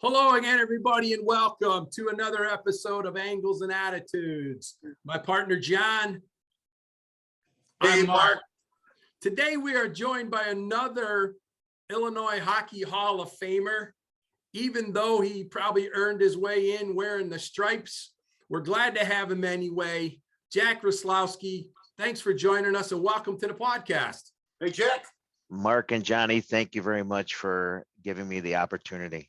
Hello again, everybody, and welcome to another episode of Angles and Attitudes. My partner, John. Hey, Mark. Today, we are joined by another Illinois Hockey Hall of Famer. Even though he probably earned his way in wearing the stripes, we're glad to have him anyway. Jack Raslawski, thanks for joining us and welcome to the podcast. Hey, Jack. Mark and Johnny, thank you very much for giving me the opportunity.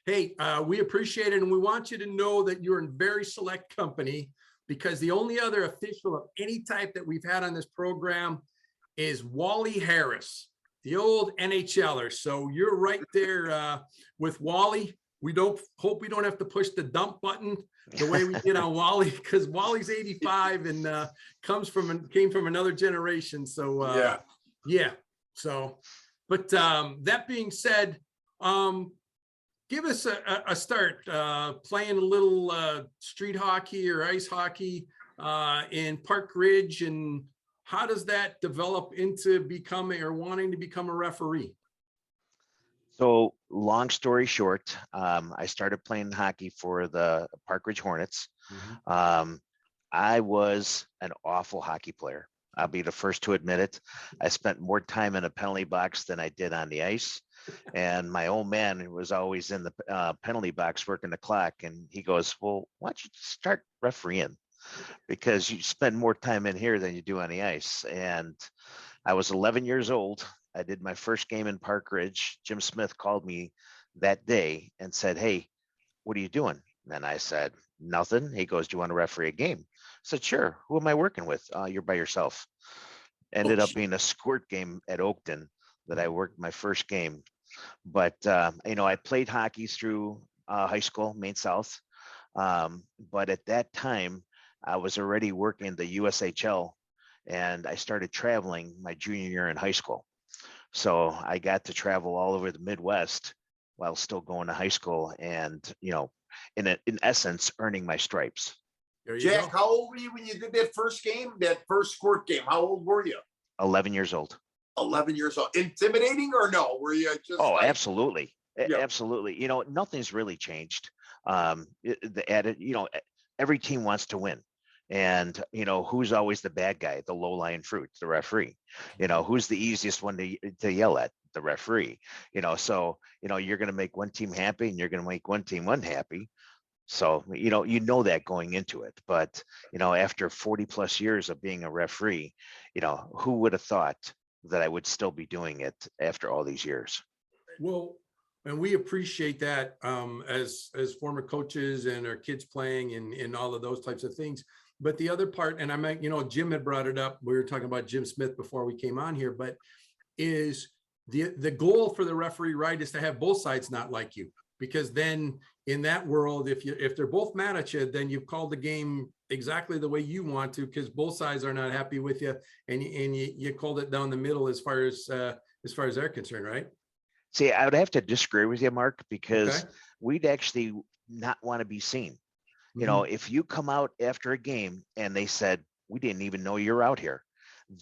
Hey, we appreciate it, and we want you to know that you're in very select company because the only other official of any type that we've had on this program is Wally Harris, the old NHLer. So you're right there with Wally. We don't have to push the dump button the way we did on Wally, because Wally's 85 and came from another generation. So yeah. So, but that being said, give us a start playing a little street hockey or ice hockey in Park Ridge, and how does that develop into becoming or wanting to become a referee? So long story short, I started playing hockey for the Park Ridge Hornets. I was an awful hockey player. I'll be the first to admit it. I spent more time in a penalty box than I did on the ice. And my old man was always in the penalty box working the clock. And he goes, well, why don't you start refereeing? Because you spend more time in here than you do on the ice. And I was 11 years old. I did my first game in Park Ridge. Jim Smith called me that day and said, hey, what are you doing? And I said, nothing. He goes, do you want to referee a game? I said, sure. Who am I working with? You're by yourself. Ended up being a squirt game at Oakton that I worked my first game. But, I played hockey through high school, Maine South. But at that time, I was already working the USHL, and I started traveling my junior year in high school. So I got to travel all over the Midwest while still going to high school and, in essence, earning my stripes. Jack, how old were you when you did that first game, that first squirt game? How old were you? 11 years old. 11 years old. Intimidating or no? Were you just absolutely. Yeah. Absolutely. Nothing's really changed. Every team wants to win. And, who's always the bad guy, the low-lying fruit, the referee? Who's the easiest one to yell at? The referee. So, you're going to make one team happy and you're going to make one team unhappy. So, that going into it. But, after 40 plus years of being a referee, who would have thought that I would still be doing it after all these years? Well, and we appreciate that as former coaches and our kids playing and all of those types of things. But the other part, and I might, Jim had brought it up. We were talking about Jim Smith before we came on here, but is the goal for the referee, right, is to have both sides not like you. Because then in that world, if they're both mad at you, then you've called the game exactly the way you want to, because both sides are not happy with you, and you called it down the middle as far as they're concerned, right? See, I would have to disagree with you, Mark, because we'd actually not want to be seen. If you come out after a game and they said, we didn't even know you're out here,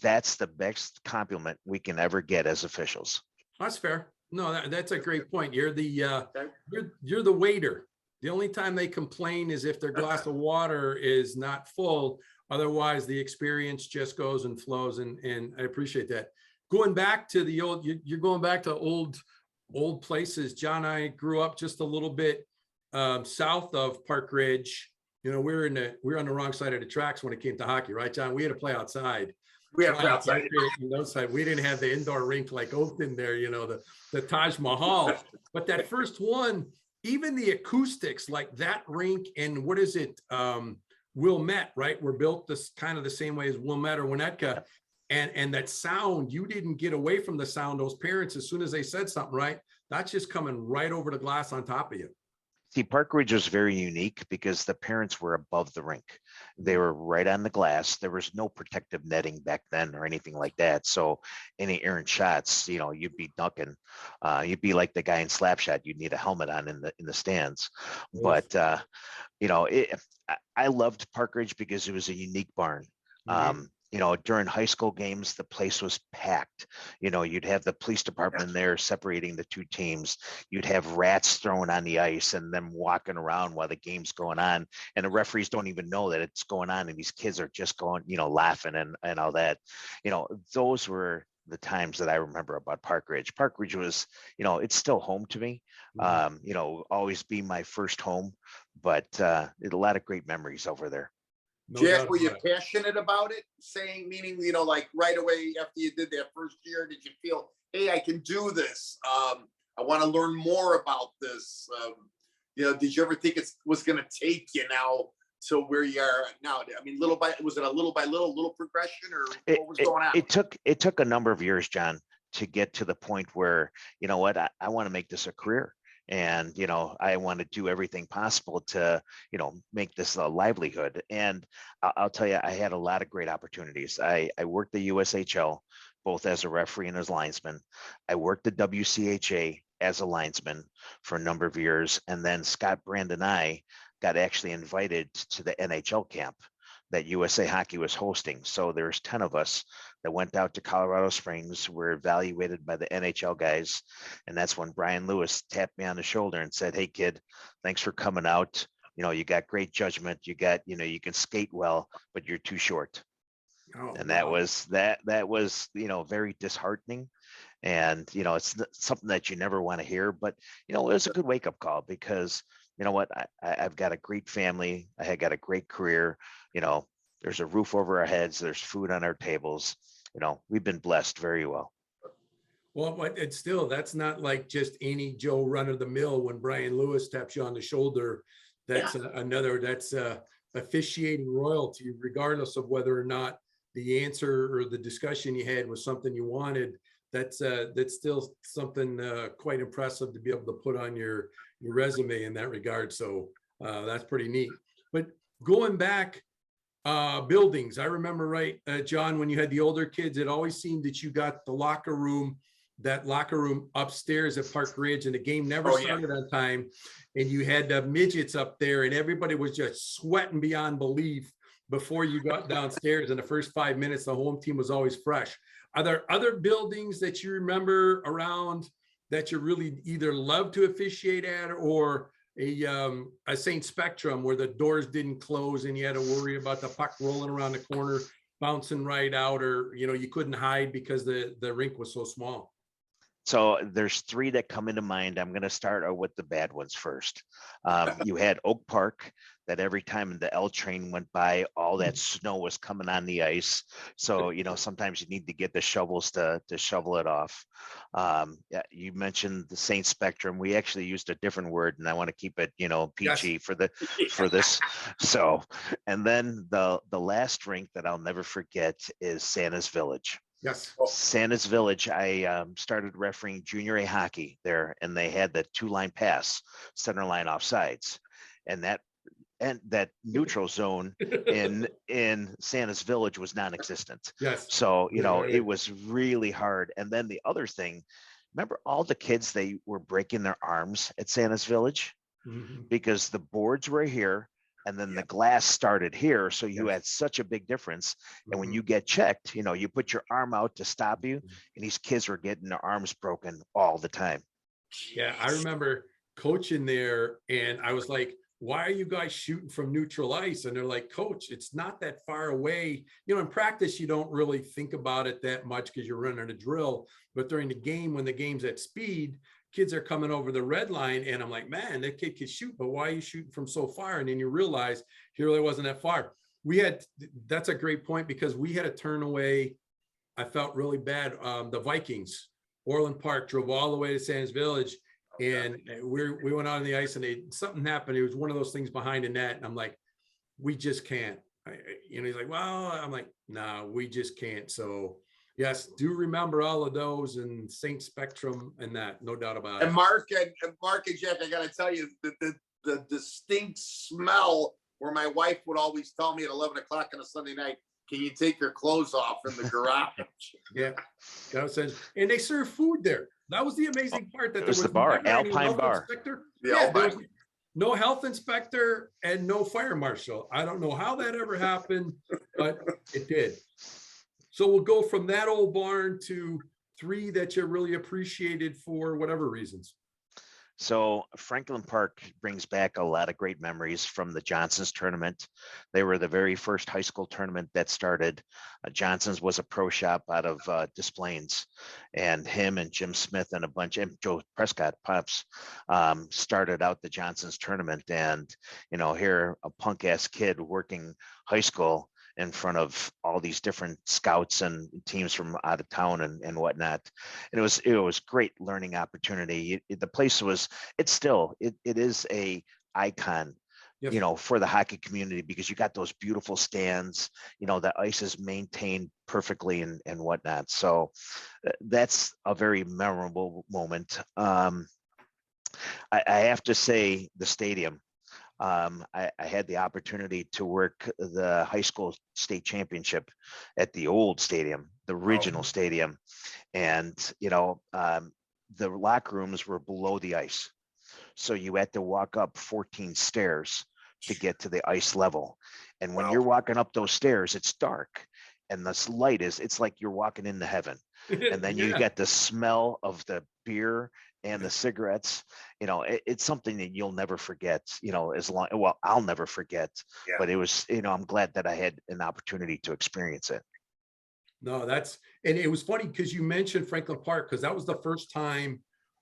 that's the best compliment we can ever get as officials. That's fair. No, that's a great point. You're the you're the waiter. The only time they complain is if their glass of water is not full. Otherwise, the experience just goes and flows. And I appreciate that. Going back to the old, you're going back to old places. John and I grew up just a little bit south of Park Ridge. We were on the wrong side of the tracks when it came to hockey, right, John? We had to play outside. We had to play outside. We didn't have the indoor rink like Oakton there, the Taj Mahal. But that first one, even the acoustics, like that rink and what is it, Wilmette, right, were built this kind of the same way as Wilmette or Winnetka. And that sound, you didn't get away from the sound. Those parents, as soon as they said something, right, that's just coming right over the glass on top of you. See, Park Ridge was very unique because the parents were above the rink. They were right on the glass. There was no protective netting back then or anything like that. So any errant shots, you'd be ducking. You'd be like the guy in Slapshot. You'd need a helmet on in the stands. But, I loved Park Ridge because it was a unique barn. During high school games, the place was packed. You'd have the police department there separating the two teams. You'd have rats thrown on the ice and them walking around while the game's going on. And the referees don't even know that it's going on. And these kids are just going, laughing and all that. Those were the times that I remember about Park Ridge. Park Ridge was, it's still home to me. Always be my first home, but a lot of great memories over there. No Jack, doubt were you about it. passionate about it? Meaning, like right away after you did that first year, did you feel, hey, I can do this? I want to learn more about this. Did you ever think it was going to take you now to where you are now? I mean, was it a little by little progression, or what was going on? It took a number of years, John, to get to the point where, I want to make this a career. And, I want to do everything possible to, make this a livelihood. And I'll tell you, I had a lot of great opportunities. I worked the USHL, both as a referee and as linesman. I worked the WCHA as a linesman for a number of years. And then Scott Brand and I got actually invited to the NHL camp that USA Hockey was hosting. So there's 10 of us that went out to Colorado Springs, were evaluated by the NHL guys. And that's when Brian Lewis tapped me on the shoulder and said, hey kid, thanks for coming out. You got great judgment. You can skate well, but you're too short. Oh, And wow. that was, very disheartening. And, it's something that you never want to hear, but, it was a good wake up call because, I've got a great family. I had got a great career. There's a roof over our heads. There's food on our tables. We've been blessed very well. Well, but it's still, that's not like just any Joe run of the mill when Brian Lewis taps you on the shoulder. That's that's officiating royalty, regardless of whether or not the answer or the discussion you had was something you wanted. That's still something quite impressive to be able to put on your resume in that regard. So that's pretty neat. But going back, buildings, I remember, John, when you had the older kids, it always seemed that you got that locker room upstairs at Park Ridge, and the game never started on time. And you had the midgets up there, and everybody was just sweating beyond belief before you got downstairs. In the first 5 minutes, the home team was always fresh. Are there other buildings that you remember around that you really either love to officiate at, or a St. Spectrum where the doors didn't close and you had to worry about the puck rolling around the corner, bouncing right out, or, you couldn't hide because the rink was so small? So there's 3 that come into mind. I'm going to start with the bad ones first. You had Oak Park, that every time the L train went by, all that snow was coming on the ice. So, sometimes you need to get the shovels to shovel it off. You mentioned the St. Spectrum. We actually used a different word, and I want to keep it, PG for this. So, and then the last rink that I'll never forget is Santa's Village. Yes. Santa's Village. I started refereeing junior A hockey there, and they had the 2-line pass, center line offsides, and that neutral zone in Santa's Village was non-existent. Yes. So it was really hard. And then the other thing, remember all the kids, they were breaking their arms at Santa's Village because the boards were here. And then the glass started here. So you had such a big difference. And when you get checked, you put your arm out to stop you. And these kids were getting their arms broken all the time. Yeah, I remember coaching there, and I was like, why are you guys shooting from neutral ice? And they're like, coach, it's not that far away. In practice, you don't really think about it that much because you're running a drill. But during the game, when the game's at speed, kids are coming over the red line, and I'm like, man, that kid can shoot, but why are you shooting from so far? And then you realize he really wasn't that far. That's a great point, because we had a turn away. I felt really bad. The Vikings, Orland Park, drove all the way to Santa's Village, and we went on the ice, and something happened. It was one of those things behind the net, and I'm like, we just can't. He's like, well, I'm like, no, we just can't. So yes, do remember all of those, and St. Spectrum and that, no doubt about it. And Mark and Jack, I got to tell you, the distinct smell where my wife would always tell me at 11 o'clock on a Sunday night, can you take your clothes off in the garage? Yeah. And they serve food there. That was the amazing part. That it was the bar, Alpine Bar. There was no health inspector and no fire marshal. I don't know how that ever happened, but it did. So we'll go from that old barn to 3 that you really appreciated for whatever reasons. So Franklin Park brings back a lot of great memories from the Johnson's tournament. They were the very first high school tournament that started. Johnson's was a pro shop out of Des Plaines, and him and Jim Smith and a bunch, and Joe Prescott Pops, started out the Johnson's tournament. And, you know, here a punk ass kid working high school in front of all these different scouts and teams from out of town and whatnot. And it was great learning opportunity. The place was, it is a icon, Yes. you know, for the hockey community, because you got those beautiful stands, you know, the ice is maintained perfectly and whatnot. So that's a very memorable moment. I have to say the stadium. I had the opportunity to work the high school state championship at the old stadium, the original stadium. And, you know, the locker rooms were below the ice. So you had to walk up 14 stairs to get to the ice level. And when you're walking up those stairs, it's dark. And this light it's like you're walking into heaven. And then you get the smell of the beer and the cigarettes. You know, it's something that you'll never forget, you know, I'll never forget. Yeah. But it was, you know, I'm glad that I had an opportunity to experience it. No, and it was funny because you mentioned Franklin Park, because that was the first time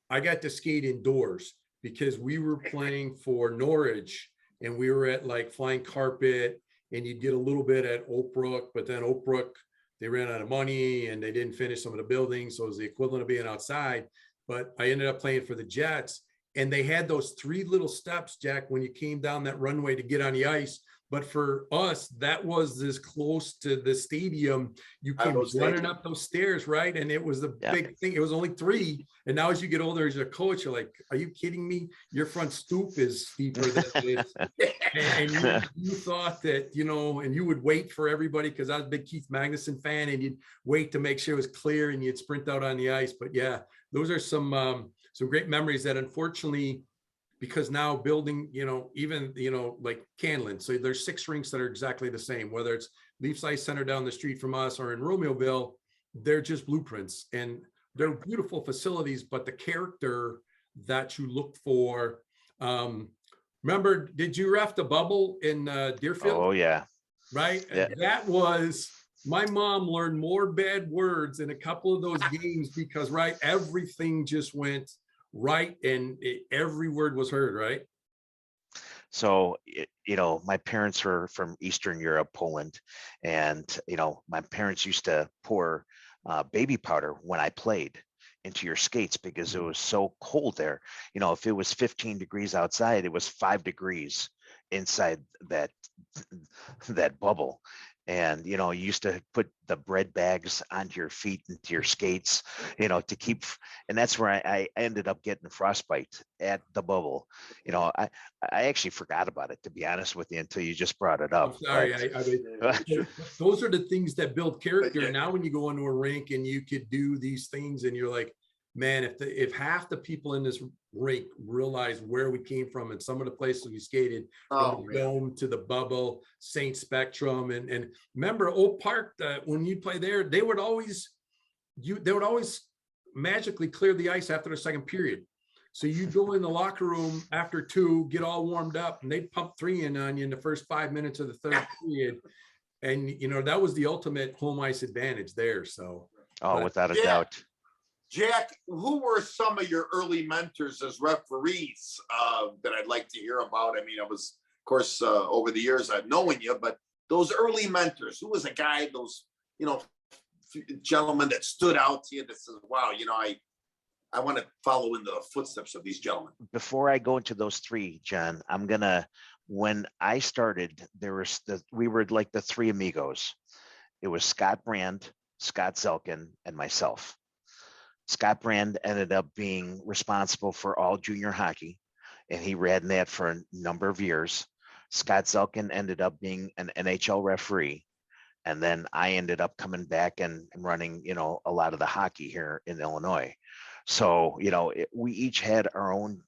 I got to skate indoors, because we were playing for Norwich and we were at like Flying Carpet, and you did a little bit at Oak Brook, but then Oak Brook, they ran out of money and they didn't finish some of the buildings. So it was the equivalent of being outside. But I ended up playing for the Jets, and they had those 3 little steps, Jack, when you came down that runway to get on the ice. But for us, that was as close to the stadium. You came running up those stairs, right? And it was the big thing. It was only 3. And now as you get older as a coach, you're like, are you kidding me? Your front stoop is steeper than this. And you thought that, you know, and you would wait for everybody, because I was a big Keith Magnuson fan, and you'd wait to make sure it was clear and you'd sprint out on the ice. But yeah, those are some great memories that unfortunately, because now building, you know, even, you know, like Canlan, so there's 6 rinks that are exactly the same, whether it's Leafs Ice Center down the street from us or in Romeoville, they're just blueprints, and they're beautiful facilities, but the character that you look for. Remember, did you ref the bubble in Deerfield? Oh yeah. Right. Yeah. And that was, my mom learned more bad words in a couple of those games, because everything just went right, and every word was heard, right? So, you know, my parents were from Eastern Europe, Poland, and, you know, my parents used to pour baby powder when I played into your skates, because it was so cold there. You know, if it was 15 degrees outside, it was 5 degrees inside that bubble. And, you know, you used to put the bread bags onto your feet, into your skates, you know, to keep, and that's where I ended up getting frostbite at the bubble. You know, I actually forgot about it, to be honest with you, until you just brought it up. I'm sorry. I mean, those are the things that build character. Now, when you go into a rink and you could do these things, and you're like, man, if half the people in this rink realize where we came from and some of the places we skated, from the Dome to the bubble, Saint Spectrum, and remember Oak Park, when you play there, they would always magically clear the ice after the second period. So you go in the locker room after 2, get all warmed up, and they pump 3 in on you in the first 5 minutes of the third period. And, you know, that was the ultimate home ice advantage there. So, without a doubt. Jack, who were some of your early mentors as referees that I'd like to hear about? I mean, I was, of course, over the years I've known you, but those early mentors, who was a guy, those, you know, gentlemen that stood out to you that says, wow, you know, I want to follow in the footsteps of these gentlemen? Before I go into those 3, John, when I started, we were like the 3 amigos. It was Scott Brand, Scott Zelkin, and myself. Scott Brand ended up being responsible for all junior hockey, and he ran that for a number of years. Scott Zelkin ended up being an NHL referee, and then I ended up coming back and running, you know, a lot of the hockey here in Illinois. So, you know, we each had our own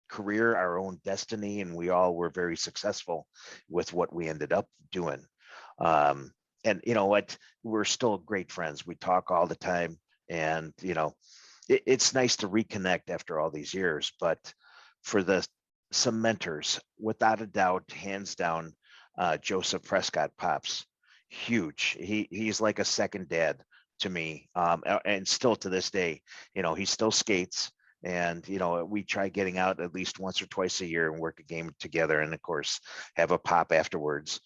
career, our own destiny, and we all were very successful with what we ended up doing. and you know what, we're still great friends. We talk all the time, and it's nice to reconnect after all these years. But for some mentors, without a doubt, hands down, Joseph Prescott, Pops, huge. He's like a second dad to me, and still to this day, he still skates. And we try getting out at least once or twice a year and work a game together, and of course have a pop afterwards.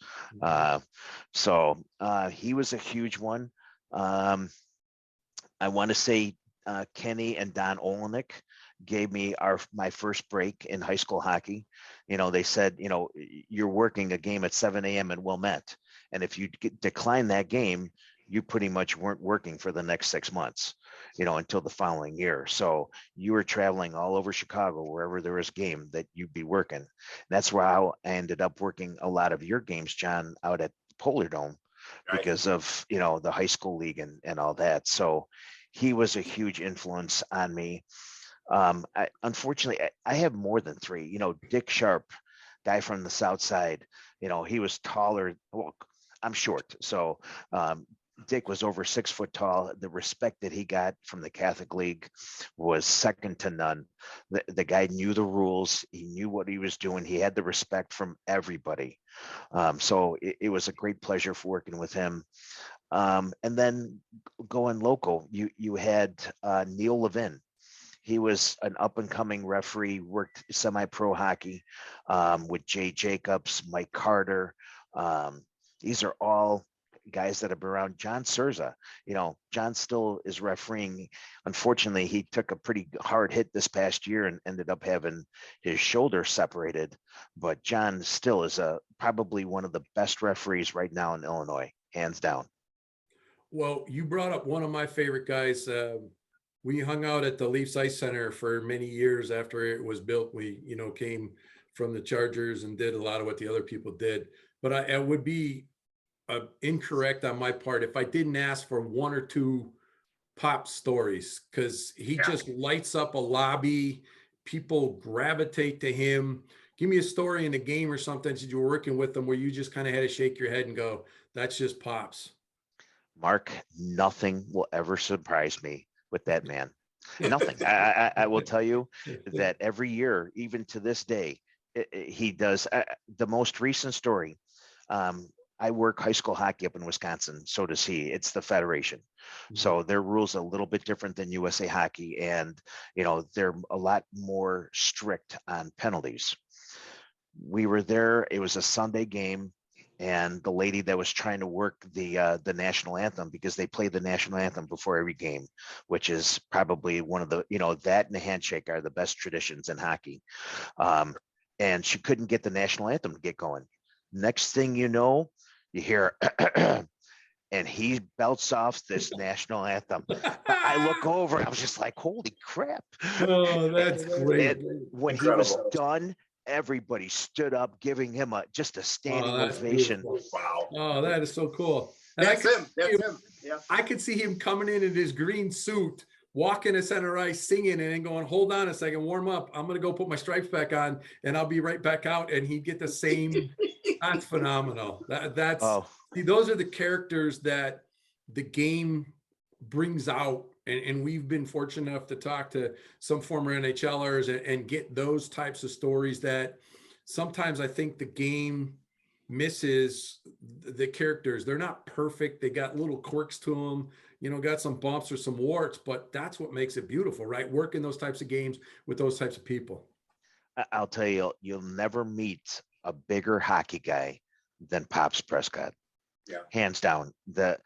So he was a huge one. I want to say Kenny and Don Olenek gave me my first break in high school hockey. They said, you're working a game at 7 a.m. in Wilmette, and if you decline that game, you pretty much weren't working for the next 6 months, until the following year. So you were traveling all over Chicago, wherever there was a game that you'd be working. And that's how I ended up working a lot of your games, John, out at Polar Dome, because of, the high school league and all that. So he was a huge influence on me. Unfortunately, I have more than three. Dick Sharp, guy from the South Side, he was taller. Well, I'm short. So Dick was over 6 foot tall. The respect that he got from the Catholic League was second to none. The guy knew the rules. He knew what he was doing. He had the respect from everybody. So it was a great pleasure for working with him. And then going local, you had Neil Levin. He was an up and coming referee, worked semi-pro hockey with Jay Jacobs, Mike Carter. These are all guys that have been around. John Surza, John still is refereeing. Unfortunately, he took a pretty hard hit this past year and ended up having his shoulder separated. But John still is probably one of the best referees right now in Illinois, hands down. Well, you brought up one of my favorite guys. We hung out at the Leafs Ice Center for many years after it was built. We, came from the Chargers and did a lot of what the other people did. But I would be incorrect on my part if I didn't ask for one or two Pop stories, because he just lights up a lobby. People gravitate to him. Give me a story in a game or something that you were working with them where you just kind of had to shake your head and go, that's just Pops. Mark, nothing will ever surprise me with that man. Nothing. I will tell you that every year, even to this day, he does. The most recent story, I work high school hockey up in Wisconsin. So does he. It's the Federation. So their rules are a little bit different than USA Hockey. And, they're a lot more strict on penalties. We were there. It was a Sunday game. And the lady that was trying to work the national anthem, because they play the national anthem before every game, which is probably one of the, that and the handshake are the best traditions in hockey. And she couldn't get the national anthem to get going. Next thing you know, you hear, and he belts off this national anthem. I look over, I was just like, holy crap. Oh, that's great. And when he was done, everybody stood up, giving him just a standing ovation. Wow. Oh, that is so cool. And That's him. Yeah. I could see him coming in his green suit, walking to center ice, singing, and then going, hold on a second, warm up. I'm going to go put my stripes back on, and I'll be right back out. And he'd get the same. That's phenomenal. See, those are the characters that the game brings out. And we've been fortunate enough to talk to some former NHLers and get those types of stories that sometimes I think the game misses. The characters, they're not perfect. They got little quirks to them, got some bumps or some warts, but that's what makes it beautiful, right? Working those types of games with those types of people. I'll tell you, you'll never meet a bigger hockey guy than Pops Prescott. Yeah. Hands down. The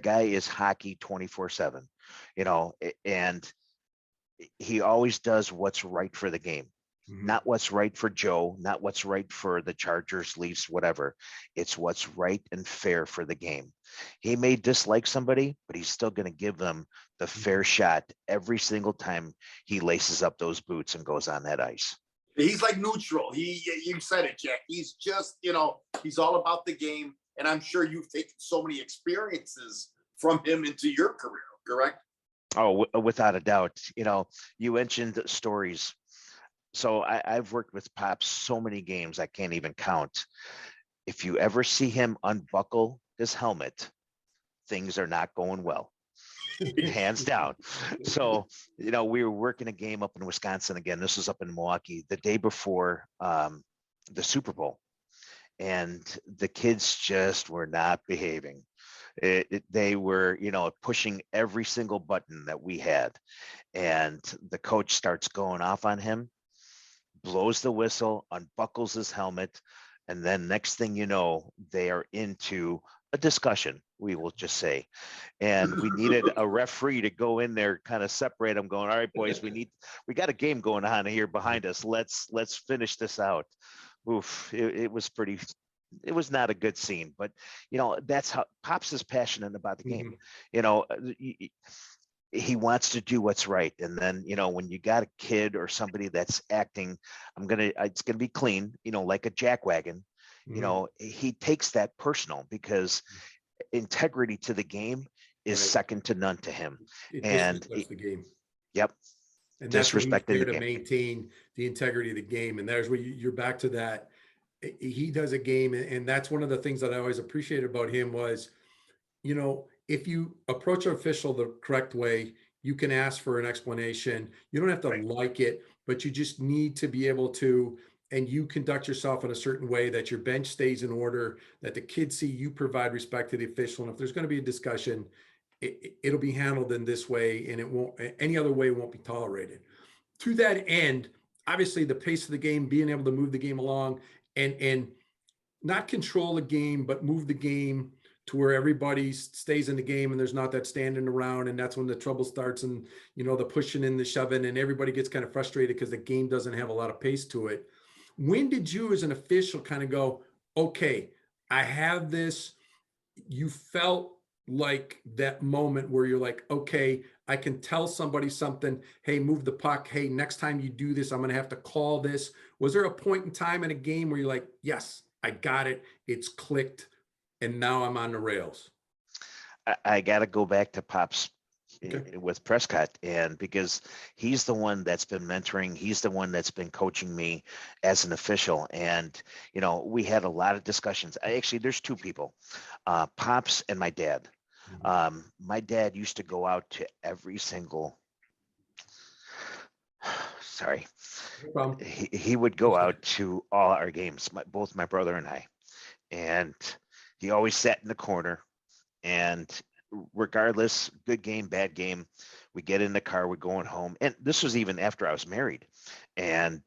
guy is hockey 24/7, and he always does what's right for the game. Not what's right for Joe, not what's right for the Chargers, Leafs, whatever. It's what's right and fair for the game. He may dislike somebody, but he's still going to give them the fair shot every single time he laces up those boots and goes on that ice. He's like neutral. You said it, Jack. He's just, he's all about the game. And I'm sure you've taken so many experiences from him into your career, correct? Oh, without a doubt. You mentioned stories. So I've worked with Pops so many games I can't even count. If you ever see him unbuckle his helmet things are not going well. Hands down. So, we were working a game up in Wisconsin again. This was up in Milwaukee the day before the Super Bowl. And the kids just were not behaving. They were, pushing every single button that we had. And the coach starts going off on him, blows the whistle, unbuckles his helmet. And then next thing you know, they are into a discussion, we will just say. And we needed a referee to go in there, kind of separate them, going, all right, boys, we got a game going on here behind us. Let's finish this out. Oof, it was not a good scene, but that's how Pops is passionate about the game. He wants to do what's right. And then, when you got a kid or somebody that's acting, it's gonna be clean, like a jackwagon, he takes that personal, because integrity to the game is second to none to him. And the game. Yep. And that's what he's Disrespecting there the to game. maintain the integrity of the game. And there's where you're back to that. He does a game, and that's one of the things that I always appreciated about him was, if you approach an official the correct way, you can ask for an explanation. You don't have to like it, but you just need to be able to, and you conduct yourself in a certain way that your bench stays in order, that the kids see you provide respect to the official. And if there's going to be a discussion, it'll be handled in this way, and it won't, any other way won't be tolerated. To that end, obviously the pace of the game, being able to move the game along and not control the game, but move the game to where everybody stays in the game and there's not that standing around. And that's when the trouble starts, and, the pushing and the shoving, and everybody gets kind of frustrated because the game doesn't have a lot of pace to it. When did you as an official kind of go, okay, I have this? You felt like that moment where you're like, okay, I can tell somebody something. Hey, move the puck. Hey, next time you do this, I'm going to have to call this. Was there a point in time in a game where you're like, yes, I got it. It's clicked. And now I'm on the rails? I got to go back to Pops Okay. with Prescott, and because he's the one that's been mentoring, he's the one that's been coaching me as an official. And, we had a lot of discussions. Actually, there's two people, Pops and my dad. My dad used to go out to every single, sorry, No problem. he would go out to all our games, both my brother and I. And he always sat in the corner, and regardless, good game, bad game, we get in the car, we're going home. And this was even after I was married. And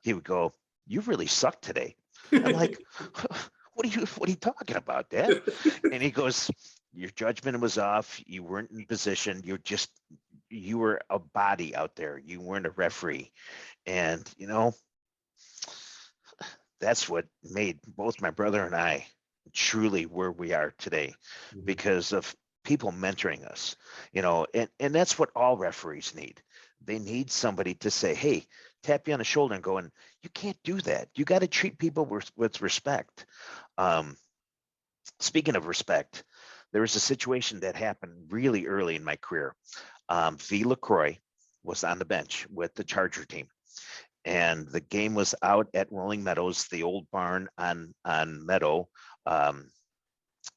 he would go, "You really suck today." I'm like, what are you talking about, Dad? And he goes, "Your judgment was off. You weren't in position. You were a body out there. You weren't a referee." And, that's what made both my brother and I truly where we are today, because of people mentoring us, and that's what all referees need. They need somebody to say, hey, tap you on the shoulder and go, and you can't do that. You got to treat people with respect. Speaking of respect, there was a situation that happened really early in my career. V. LaCroix was on the bench with the Charger team. And the game was out at Rolling Meadows, the old barn on Meadow. Owl.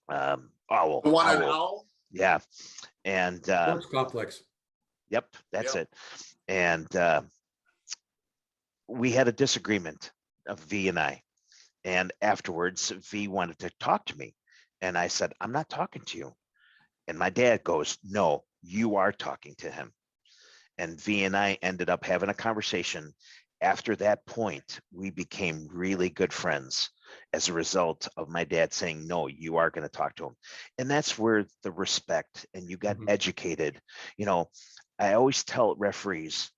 The one on Owl? Yeah. And Sports complex. Yep, that's it. And we had a disagreement of V and I. And afterwards, V wanted to talk to me. And I said, I'm not talking to you. And my dad goes, no, you are talking to him. And V and I ended up having a conversation. After that point, we became really good friends as a result of my dad saying, no, you are going to talk to him. And that's where the respect, and you got educated. I always tell referees,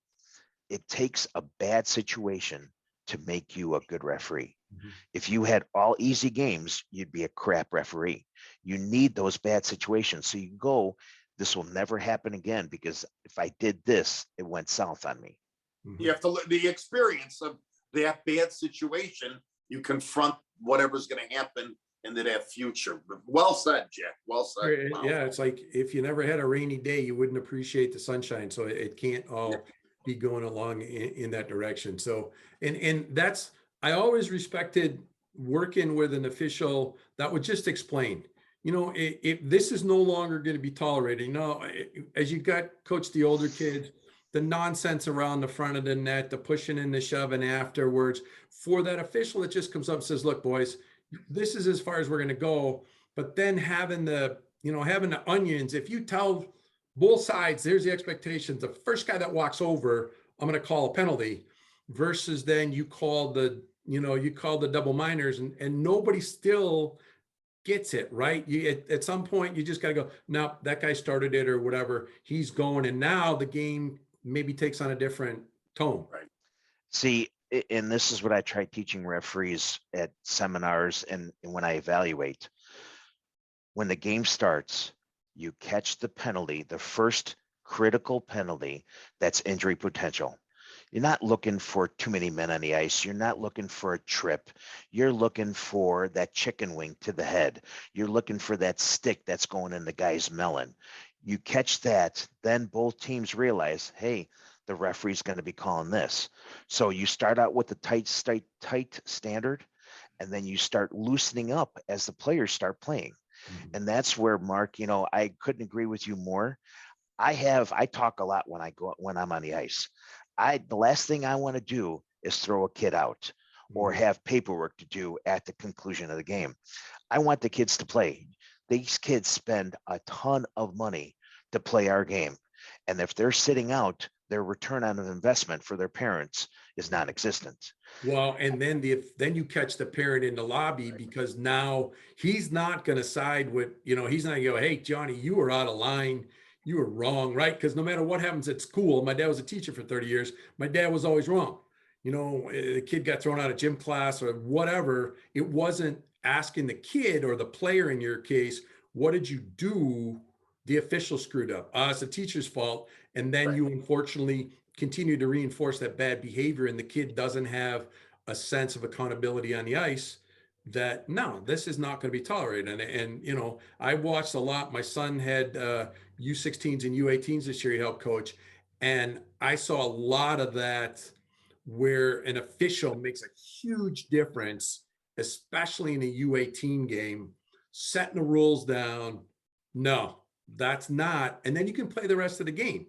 it takes a bad situation to make you a good referee. If you had all easy games, you'd be a crap referee. You need those bad situations. So you go, this will never happen again, because if I did this, it went south on me. You have to the experience of that bad situation. You confront whatever's going to happen into that future. Well said, Jack. Well said. Wow. Yeah, it's like if you never had a rainy day, you wouldn't appreciate the sunshine. So it can't all be going along in that direction. So, and that's, I always respected working with an official that would just explain. if this is no longer going to be tolerated, as you got coach the older kids, the nonsense around the front of the net, the pushing and the shoving afterwards, for that official that just comes up and says, look, boys, this is as far as we're going to go. But then having the onions, if you tell both sides, there's the expectations, the first guy that walks over, I'm going to call a penalty, versus then you call the double minors, and nobody still gets it right. At some point you just got to go, no, that guy started it or whatever, he's going, and now the game maybe takes on a different tone. Right. See, and this is what I try teaching referees at seminars and when I evaluate. When the game starts, you catch the penalty, the first critical penalty that's injury potential. You're not looking for too many men on the ice. You're not looking for a trip. You're looking for that chicken wing to the head. You're looking for that stick that's going in the guy's melon. You catch that, then both teams realize, hey, the referee's going to be calling this. So you start out with the tight standard, and then you start loosening up as the players start playing. Mhm. And that's where, Mark, I couldn't agree with you more. I talk a lot when I'm on the ice. The last thing I want to do is throw a kid out or Mhm. have paperwork to do at the conclusion of the game. I want the kids to play. These kids spend a ton of money to play our game. And if they're sitting out, their return on an investment for their parents is non-existent. Well, and then you catch the parent in the lobby, because now he's not going to side with, he's not going to go, hey, Johnny, you were out of line. You were wrong, right? Because no matter what happens at school, my dad was a teacher for 30 years. My dad was always wrong. The kid got thrown out of gym class or whatever. It wasn't asking the kid or the player in your case, what did you do? The official screwed up. It's the teacher's fault. And then Right. you unfortunately continue to reinforce that bad behavior, and the kid doesn't have a sense of accountability on the ice, that no, this is not going to be tolerated. And I watched a lot. My son had U16s and U18s this year. He helped coach, and I saw a lot of that, where an official makes a huge difference, especially in a U18 game, setting the rules down. No, that's not. And then you can play the rest of the game.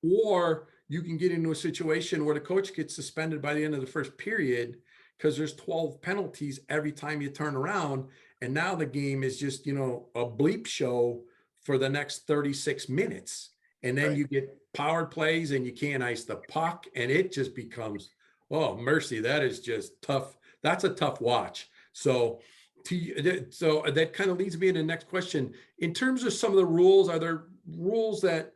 Or you can get into a situation where the coach gets suspended by the end of the first period, because there's 12 penalties every time you turn around. And now the game is just, a bleep show for the next 36 minutes. And then Right. you get power plays and you can't ice the puck. And it just becomes, oh, mercy. That is just tough. That's a tough watch. So that kind of leads me into the next question. In terms of some of the rules, are there rules that,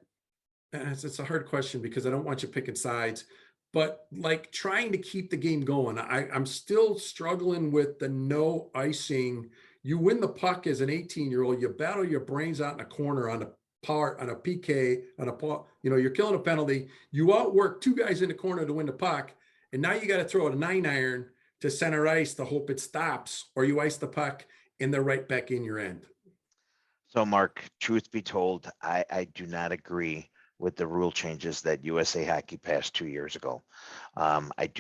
it's a hard question because I don't want you picking sides, but like trying to keep the game going, I'm still struggling with the no icing. You win the puck as an 18-year-old, you battle your brains out in a corner on a PK, you're killing a penalty. You outwork two guys in the corner to win the puck, and now you got to throw a 9-iron to center ice to hope it stops, or you ice the puck and they're right back in your end. So, Mark, truth be told, I do not agree with the rule changes that USA Hockey passed 2 years ago. I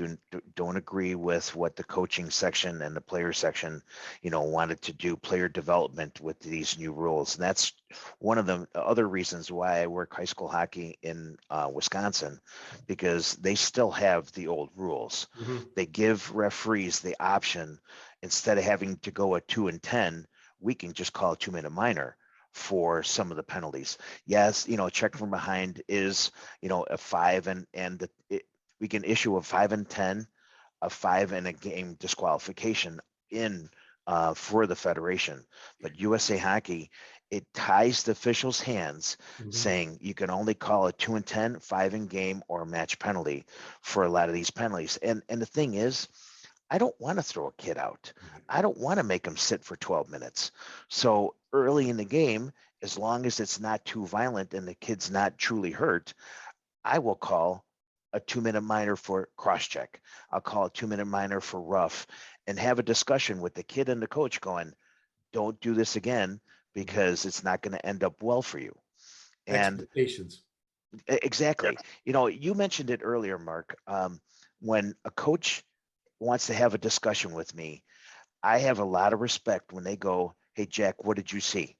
don't agree with what the coaching section and the player section, wanted to do player development with these new rules. And that's one of the other reasons why I work high school hockey in Wisconsin, because they still have the old rules. Mhm. They give referees the option, instead of having to go at 2 and 10, we can just call a 2-minute minor for some of the penalties. Yes, check from behind is, a 5 and we can issue a 5 and 10, a 5 and a game disqualification in for the federation. But USA Hockey, it ties the officials' hands, Mhm. saying you can only call a 2 and 10, 5 in game, or match penalty for a lot of these penalties. And the thing is, I don't want to throw a kid out. I don't want to make him sit for 12 minutes. So early in the game, as long as it's not too violent and the kid's not truly hurt, I will call a 2-minute minor for cross check. I'll call a 2-minute minor for rough, and have a discussion with the kid and the coach going, don't do this again, because it's not going to end up well for you. And Expectations. exactly, you mentioned it earlier, Mark. When a coach wants to have a discussion with me, I have a lot of respect when they go, hey, Jack, what did you see?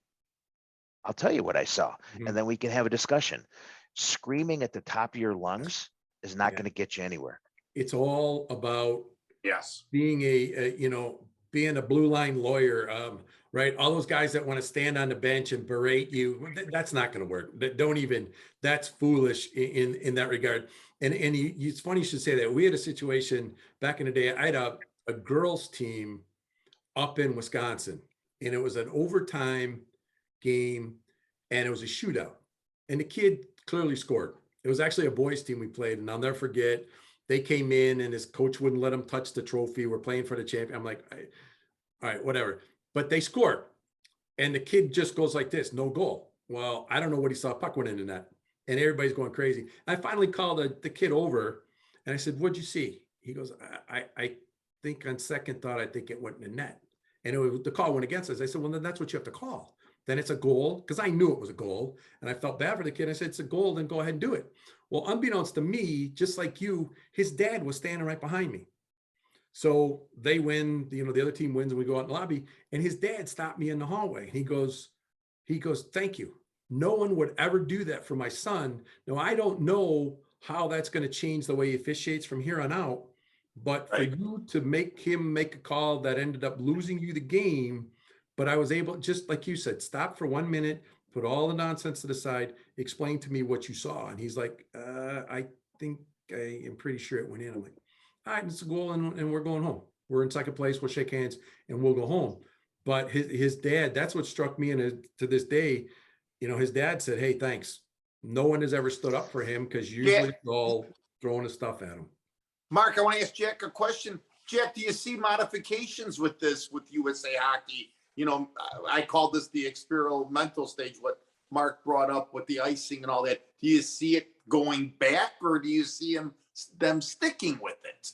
I'll tell you what I saw, Mhm. and then we can have a discussion. Screaming at the top of your lungs is not Yeah. going to get you anywhere. It's all about Yes. being being a blue line lawyer, right? All those guys that want to stand on the bench and berate you, that's not going to work. Don't even, that's foolish in that regard. And it's funny you should say that. We had a situation back in the day. I had a girls team up in Wisconsin, and it was an overtime game, and it was a shootout, and the kid clearly scored. It was actually a boys team we played, and I'll never forget. They came in, and his coach wouldn't let him touch the trophy. We're playing for the champion. I'm like, all right, whatever. But they scored, and the kid just goes like this, no goal. Well, I don't know what he saw. Puck went in the net, and everybody's going crazy. I finally called the kid over, and I said, "What'd you see?" He goes, "I think on second thought, I think it went in the net." And the call went against us. I said, "Well, then that's what you have to call. Then it's a goal," because I knew it was a goal, and I felt bad for the kid. I said, "It's a goal, then go ahead and do it." Well, unbeknownst to me, just like you, his dad was standing right behind me. So they win, the other team wins, and we go out in the lobby, and his dad stopped me in the hallway. He goes, "Thank you. No one would ever do that for my son." Now, I don't know how that's going to change the way he officiates from here on out, but for Right. you to make him make a call that ended up losing you the game, but I was able, just like you said, stop for 1 minute, put all the nonsense to the side, explain to me what you saw. And he's like, I think I am pretty sure it went in. I'm like, all right, it's a goal, and we're going home. We're in second place. We'll shake hands and we'll go home. But his dad, that's what struck me. And to this day, his dad said, "Hey, thanks. No one has ever stood up for him because usually Yeah. it's all throwing his stuff at him." Mark, I want to ask Jack a question. Jack, do you see modifications with this with USA Hockey? I call this the experimental stage, what Mark brought up with the icing and all that. Do you see it going back, or do you see them sticking with it?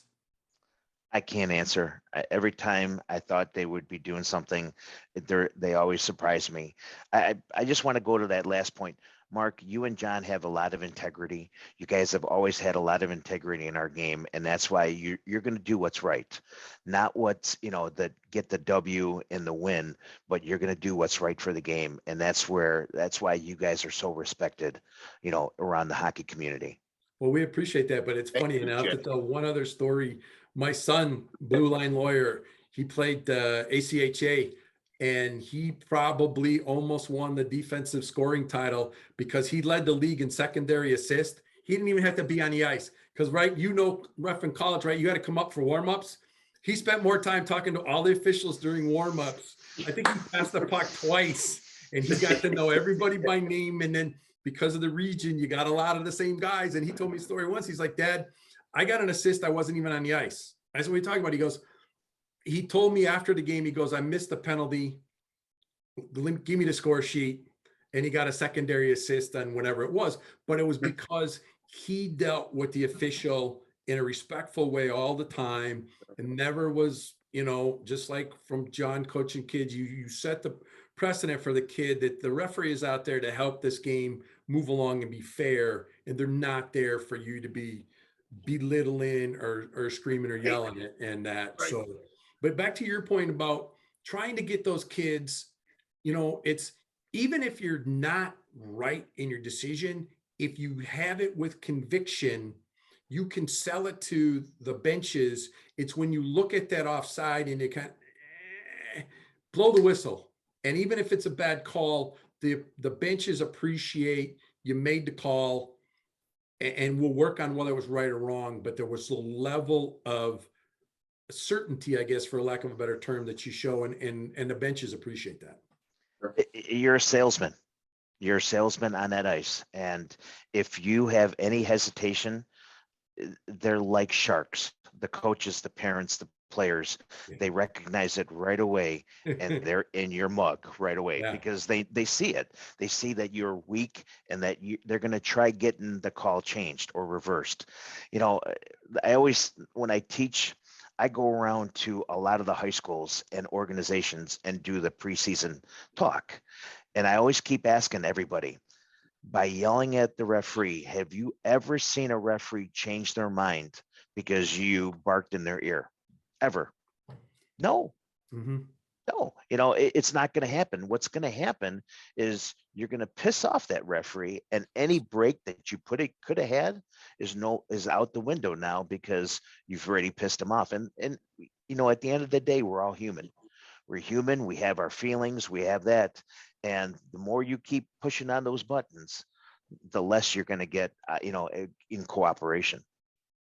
I can't answer. Every time I thought they would be doing something, they always surprise me. I just want to go to that last point. Mark, you and John have a lot of integrity. You guys have always had a lot of integrity in our game, and that's why you're going to do what's right, not what's that get the W in the win, but you're going to do what's right for the game, and that's why you guys are so respected, around the hockey community. Well, we appreciate that, but it's Thank funny, you, and I have to Jack. tell one other story. My son, blue line lawyer, he played ACHA, and he probably almost won the defensive scoring title because he led the league in secondary assist. He didn't even have to be on the ice because, right, ref in college, right, you had to come up for warmups. He spent more time talking to all the officials during warmups. I think he passed the puck twice, and he got to know everybody by name, and then because of the region, you got a lot of the same guys. And he told me a story once. He's like, "Dad, I got an assist. I wasn't even on the ice." I said, "What are you talking about?" He told me after the game, he goes, "I missed the penalty. Give me the score sheet." And he got a secondary assist on whatever it was. But it was because he dealt with the official in a respectful way all the time and never was, just like from John coaching kids, you set the precedent for the kid that the referee is out there to help this game move along and be fair, and they're not there for you to be belittling or screaming or Right. yelling it and that. Right. So, but back to your point about trying to get those kids, it's, even if you're not right in your decision, if you have it with conviction, you can sell it to the benches. It's when you look at that offside and you kind of blow the whistle. And even if it's a bad call, the benches appreciate you made the call, and we'll work on whether it was right or wrong. But there was a level of certainty, I guess, for lack of a better term, that you show, and the benches appreciate that. You're a salesman. You're a salesman on that ice. And if you have any hesitation, they're like sharks. The coaches, the parents, the players, Yeah. they recognize it right away, and they're in your mug right away Yeah. because they see it. They see that you're weak and that they're going to try getting the call changed or reversed. I always, when I teach, I go around to a lot of the high schools and organizations and do the preseason talk. And I always keep asking everybody, by yelling at the referee, have you ever seen a referee change their mind because you barked in their ear? Ever? No. Mhm. No, it's not going to happen. What's going to happen is you're going to piss off that referee, and any break that you could have had is out the window now because you've already pissed him off. And at the end of the day, we're all human. We're human. We have our feelings. We have that. And the more you keep pushing on those buttons, the less you're going to get, in cooperation.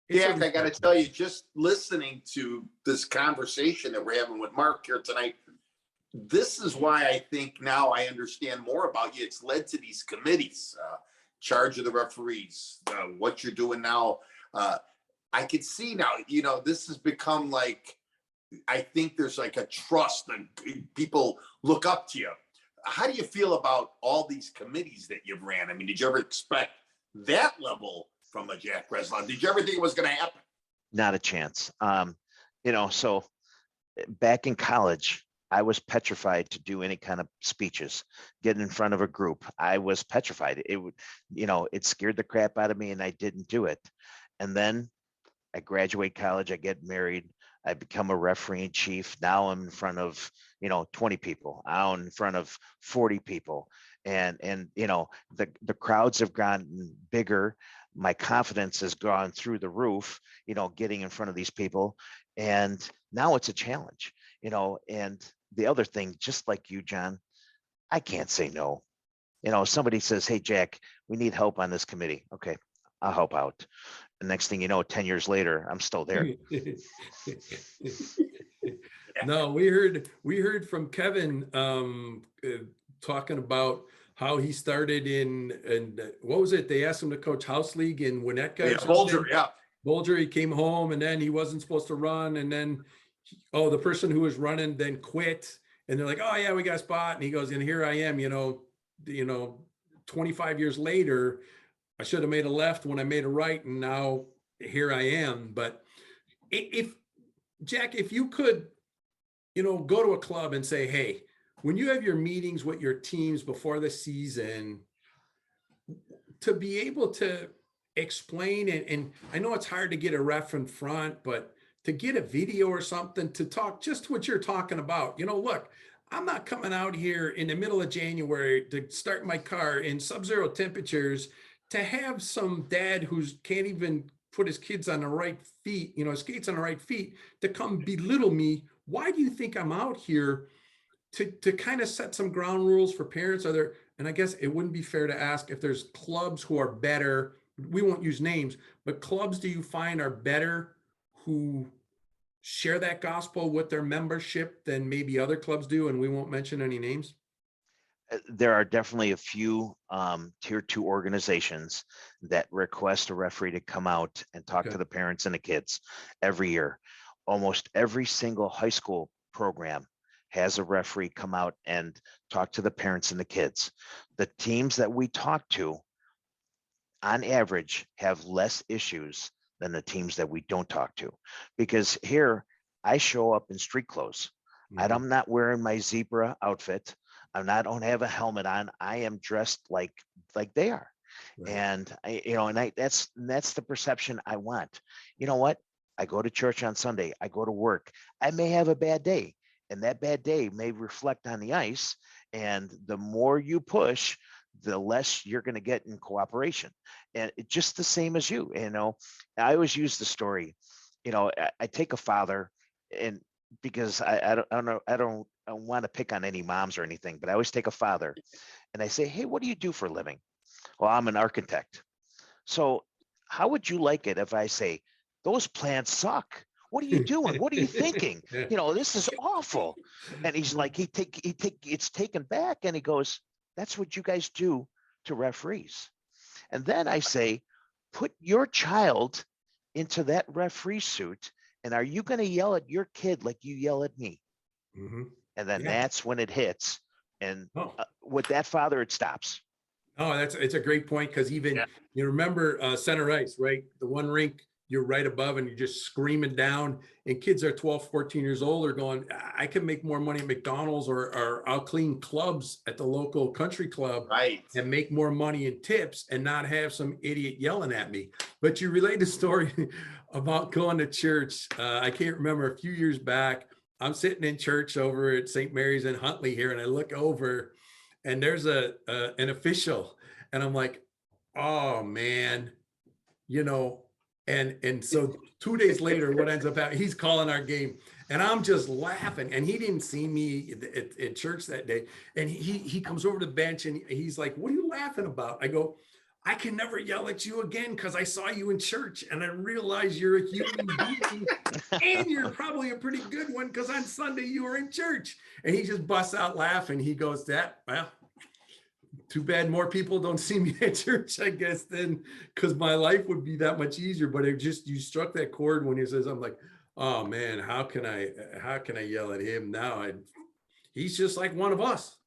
Yeah, I got to tell you, just listening to this conversation that we're having with Mark here tonight, this is why I think now I understand more about you. It's led to these committees, charge of the referees, what you're doing now. I could see now, this has become like, I think there's like a trust and people look up to you. How do you feel about all these committees that you've ran? I mean, did you ever expect that level from a Jack Raslawski? Did you ever think it was going to happen? Not a chance. So back in college, I was petrified to do any kind of speeches, get in front of a group. I was petrified. It scared the crap out of me, and I didn't do it. And then I graduate college, I get married, I become a referee in chief. Now I'm in front of, 20 people. Now I'm in front of 40 people. And the crowds have gotten bigger. My confidence has gone through the roof, getting in front of these people. And now it's a challenge, and the other thing, just like you, John, I can't say no. Somebody says, hey, Jack, we need help on this committee. Okay, I'll help out. The next thing you know, 10 years later, I'm still there. No, we heard from Kevin talking about how he started in what was it? They asked him to coach house league in Winnetka. Yeah, Bolger, yeah. Bolger, he came home and then he wasn't supposed to run. And then, the person who was running then quit. And they're like, oh yeah, we got a spot. And he goes, and here I am, 25 years later, I should have made a left when I made a right. And now here I am. But if Jack, if you could, go to a club and say, hey, when you have your meetings with your teams before the season, to be able to explain and I know it's hard to get a ref in front, but to get a video or something to talk just what you're talking about. Look, I'm not coming out here in the middle of January to start my car in sub-zero temperatures to have some dad who can't even put his kids on the right feet, skates on the right feet, to come belittle me. Why do you think I'm out here to kind of set some ground rules for parents? And I guess it wouldn't be fair to ask if there's clubs who are better. We won't use names, but clubs do you find are better who share that gospel with their membership than maybe other clubs do? And we won't mention any names. There are definitely a few tier 2 organizations that request a referee to come out and talk to the parents and the kids every year. Almost every single high school program has a referee come out and talk to the parents and the kids. The teams that we talk to, on average, have less issues than the teams that we don't talk to. Because here, I show up in street clothes. Mm-hmm. I'm not wearing my zebra outfit. I don't have a helmet on. I am dressed like they are. Right. And that's the perception I want. You know what? I go to church on Sunday. I go to work. I may have a bad day, and that bad day may reflect on the ice. And the more you push, the less you're going to get in cooperation. And it's just the same as you. I always use the story. I take a father, and because I don't want to pick on any moms or anything, but I always take a father, and I say, hey, what do you do for a living? Well, I'm an architect. So how would you like it if I say, those plans suck? What are you doing? What are you thinking? This is awful. And he's like, it's taken back. And he goes, that's what you guys do to referees. And then I say, put your child into that referee suit. And are you going to yell at your kid like you yell at me? Mm-hmm. And then that's when it hits. And with that father, it stops. Oh, it's a great point. Because even, you remember center ice, right? The one rink you're right above and you're just screaming down, and kids are 12, 14 years old are going, I can make more money at McDonald's or I'll clean clubs at the local country club, right, and make more money in tips and not have some idiot yelling at me. But you relayed the story about going to church. I can't remember, a few years back, I'm sitting in church over at St. Mary's in Huntley here, and I look over, and there's an official, and I'm like, oh man, you know, and so 2 days later, what ends up happening, he's calling our game, and I'm just laughing, and he didn't see me at church that day, and he comes over to the bench, and he's like, what are you laughing about? I go, I can never yell at you again because I saw you in church, and I realize you're a human being, and you're probably a pretty good one because on Sunday you were in church. And he just busts out laughing. He goes, that, well, too bad more people don't see me at church, I guess, then, because my life would be that much easier. But it just, you struck that chord when he says, I'm like, oh man, how can I yell at him now? He's just like one of us.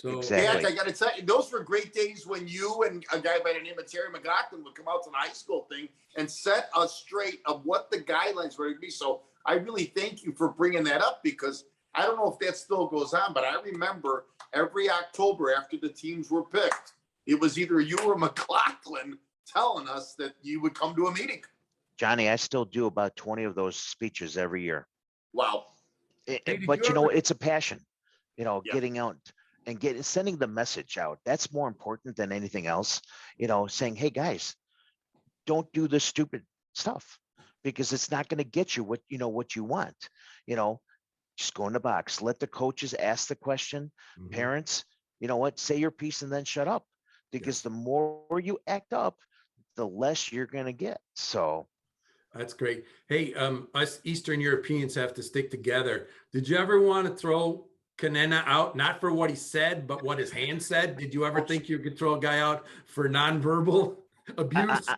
So Exactly. Yeah, I gotta tell you, those were great days when you and a guy by the name of Terry McLaughlin would come out to the high school thing and set us straight of what the guidelines were to be. So I really thank you for bringing that up, because I don't know if that still goes on, but I remember every October after the teams were picked, it was either you or McLaughlin telling us that you would come to a meeting. Johnny, I still do about 20 of those speeches every year. Wow. Hey, did But you you know, ever- it's a passion, Yeah. getting out and sending the message out. That's more important than anything else. Saying, hey guys, don't do this stupid stuff, because it's not going to get you what you want. Just go in the box. Let the coaches ask the question. Mhm. Parents, you know what? Say your piece and then shut up. Because Yes. the more you act up, the less you're going to get. So That's great. Hey, us Eastern Europeans have to stick together. Did you ever want to throw Kanena out, not for what he said, but what his hand said? Did you ever think you could throw a guy out for nonverbal abuse?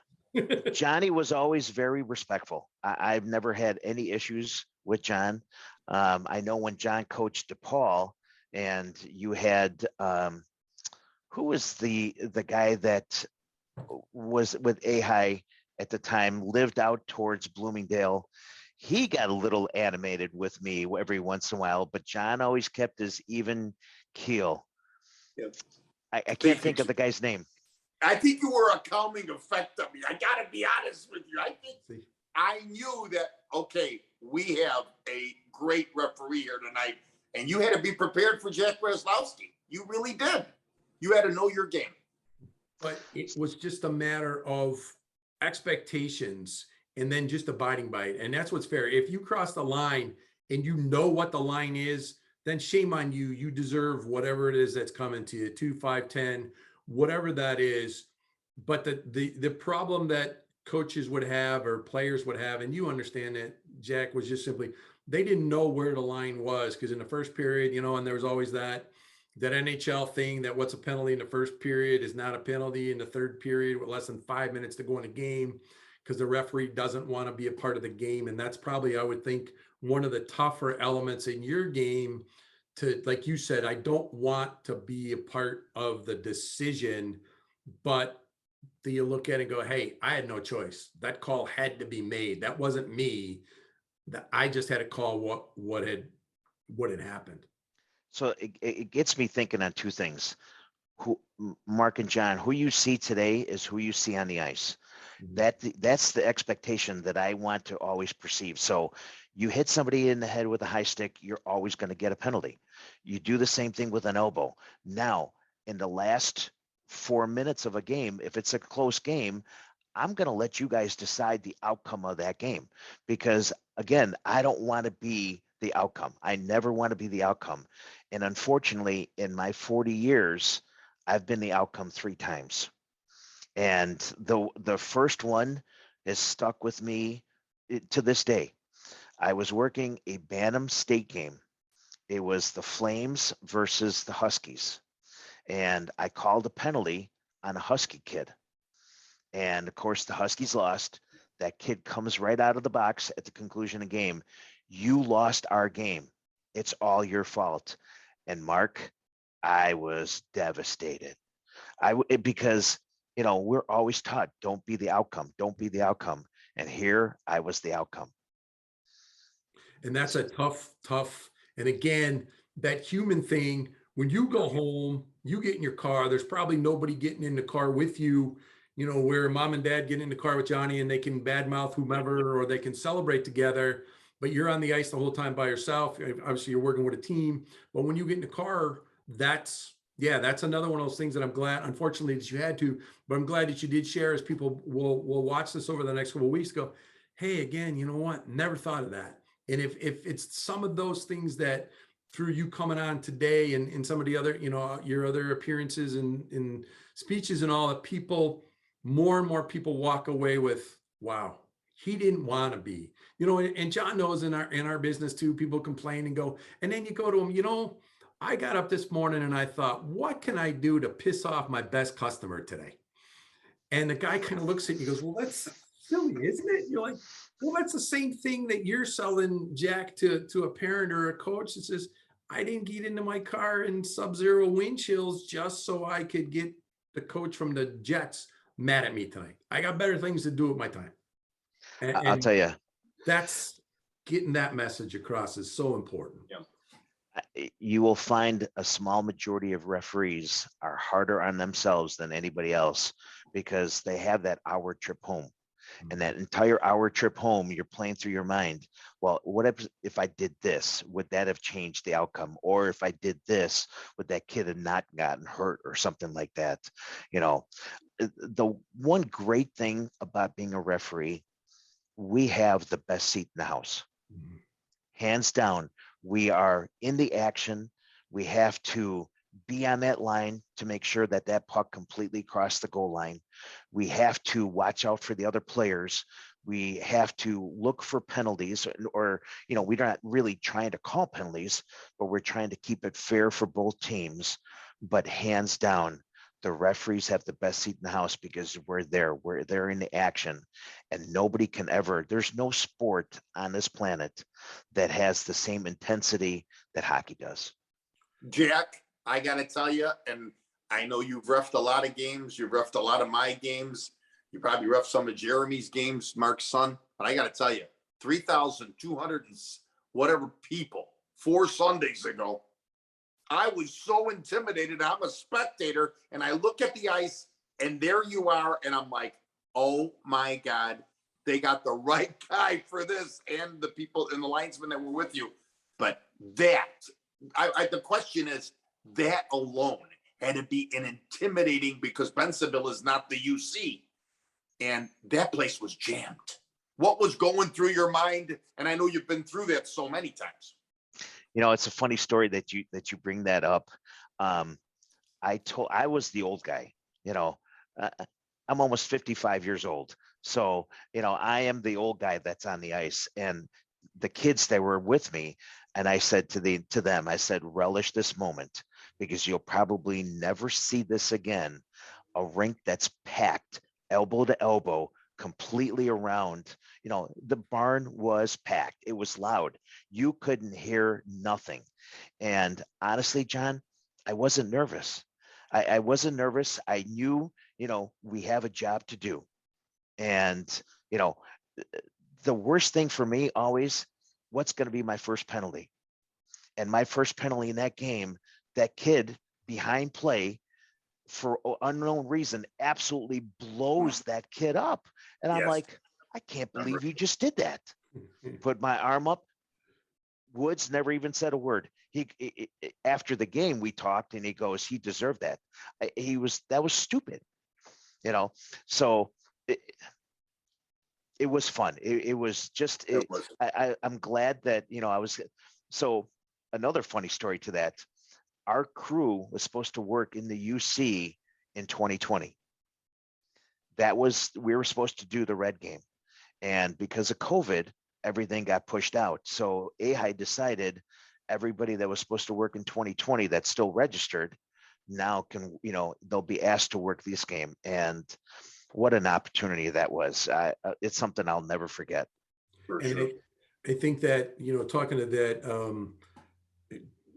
Johnny was always very respectful. I've never had any issues with John. I know when John coached DePaul, and you had who was the guy that was with Ahai at the time, lived out towards Bloomingdale. He got a little animated with me every once in a while, but John always kept his even keel. Yep. I can't think of the guy's name. I think you were a calming effect on me. I gotta be honest with you. I think I knew that, okay, we have a great referee here tonight, and you had to be prepared for Jack Raslawski. You really did. You had to know your game. But it was just a matter of expectations and then just abiding by it. And that's what's fair. If you cross the line and you know what the line is, then shame on you. You deserve whatever it is that's coming to you, 2, 5, 10, whatever that is. But the problem that coaches would have or players would have, and you understand that, Jack, was just simply they didn't know where the line was, because in the first period, and there was always that NHL thing that what's a penalty in the first period is not a penalty in the third period with less than 5 minutes to go in a game, because the referee doesn't want to be a part of the game. And that's probably, I would think, one of the tougher elements in your game to, like you said, I don't want to be a part of the decision, but do you look at it and go, hey, I had no choice. That call had to be made. That wasn't me. That I just had to call what had happened. So it gets me thinking on two things. Mark and John, who you see today is who you see on the ice. Mhm. That's the expectation that I want to always perceive. So you hit somebody in the head with a high stick, you're always going to get a penalty. You do the same thing with an elbow. Now, in the last 4 minutes of a game, if it's a close game, I'm going to let you guys decide the outcome of that game, because again, I don't want to be the outcome. I never want to be the outcome. And unfortunately, in my 40 years, I've been the outcome 3 times. And the first one has stuck with me to this day. I was working a Bantam State game. It was the Flames versus the Huskies. And I called a penalty on a Husky kid. And of course, the Huskies lost. That kid comes right out of the box at the conclusion of the game. You lost our game. It's all your fault. And Mark, I was devastated. Because we're always taught, don't be the outcome, don't be the outcome. And here I was the outcome. And that's a tough. And again, that human thing, when you go home, you get in your car, there's probably nobody getting in the car with you, where mom and dad get in the car with Johnny and they can badmouth whomever, or they can celebrate together. but you're on the ice the whole time by yourself. Obviously you're working with a team, but when you get in the car, that's another one of those things that I'm glad, unfortunately, that you had to, but I'm glad that you did share, as people will watch this over the next couple of weeks, go, hey, again, you know what? Never thought of that. And if it's some of those things that through you coming on today and some of the other, your other appearances and speeches and all, that people, more and more people walk away with, wow, he didn't want to be, and John knows in our business too, people complain and go, and then you go to him, I got up this morning and I thought, what can I do to piss off my best customer today? And the guy kind of looks at you and goes, well, that's silly, isn't it? You're like, well, that's the same thing that you're selling, Jack, to a parent or a coach that says, I didn't get into my car in sub-zero wind chills just so I could get the coach from the Jets mad at me tonight. I got better things to do with my time. I'll tell you, that's getting that message across is so important. Yeah. You will find a small majority of referees are harder on themselves than anybody else because they have that hour trip home. And that entire hour trip home, you're playing through your mind. Well, what if I did this? Would that have changed the outcome? Or if I did this, would that kid have not gotten hurt or something like that? The one great thing about being a referee, we have the best seat in the house. Mhm. Hands down, we are in the action. We have to be on that line to make sure that that puck completely crossed the goal line. We have to watch out for the other players. We have to look for penalties, or we're not really trying to call penalties, but we're trying to keep it fair for both teams. But hands down, the referees have the best seat in the house because we're there in the action, and nobody can ever, there's no sport on this planet that has the same intensity that hockey does. Jack, I got to tell you, and I know you've reffed a lot of games. You've reffed a lot of my games. You probably reffed some of Jeremy's games, Mark's son. But I got to tell you, 3,200 and whatever people 4 Sundays ago, I was so intimidated. I'm a spectator, and I look at the ice, and there you are, and I'm like, oh my God, they got the right guy for this, and the people and the linesmen that were with you. But that, the question is, that alone had to be an intimidating, because Bensenville is not the UC, and that place was jammed. What was going through your mind? And I know you've been through that so many times. It's a funny story that you bring that up. I was the old guy. I'm almost 55 years old, so I am the old guy that's on the ice, and the kids that were with me, and I said to them, I said, relish this moment, because you'll probably never see this again. A rink that's packed elbow to elbow, completely around. The barn was packed. It was loud. You couldn't hear nothing. And honestly, John, I wasn't nervous. I wasn't nervous. I knew, we have a job to do. And, the worst thing for me always, what's going to be my first penalty? And my first penalty in that game, that kid behind play, for unknown reason, absolutely blows that kid up. And I'm like, I can't believe you just did that. Put my arm up. Woods never even said a word. He after the game, we talked, and he goes, he deserved that. That was stupid, so it was fun. It was just, I'm glad that, I was. So another funny story to that, our crew was supposed to work in the UC in 2020. We were supposed to do the Red game. And because of COVID, everything got pushed out. So AHI decided everybody that was supposed to work in 2020 that's still registered now can, they'll be asked to work this game. And what an opportunity that was. It's something I'll never forget. And I think that, talking to that,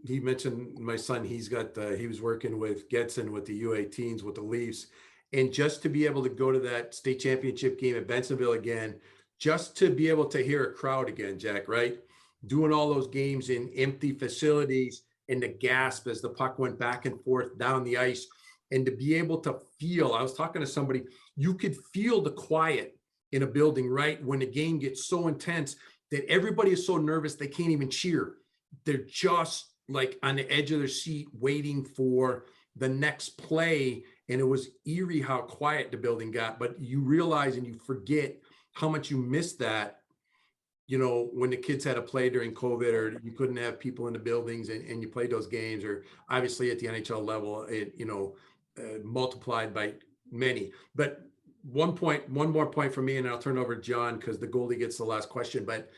he mentioned my son, he was working with Getson with the U18s with the Leafs, and just to be able to go to that state championship game at Bensenville again, just to be able to hear a crowd again, Jack, right? Doing all those games in empty facilities, and the gasp as the puck went back and forth down the ice, and to be able to feel, I was talking to somebody, you could feel the quiet in a building, right? When the game gets so intense, that everybody is so nervous they can't even cheer. They're just like on the edge of their seat waiting for the next play. And it was eerie how quiet the building got, but you realize and you forget how much you missed that, when the kids had to play during COVID, or you couldn't have people in the buildings and you played those games, or obviously at the NHL level, multiplied by many. But one more point for me, and I'll turn it over to John because the goalie gets the last question. But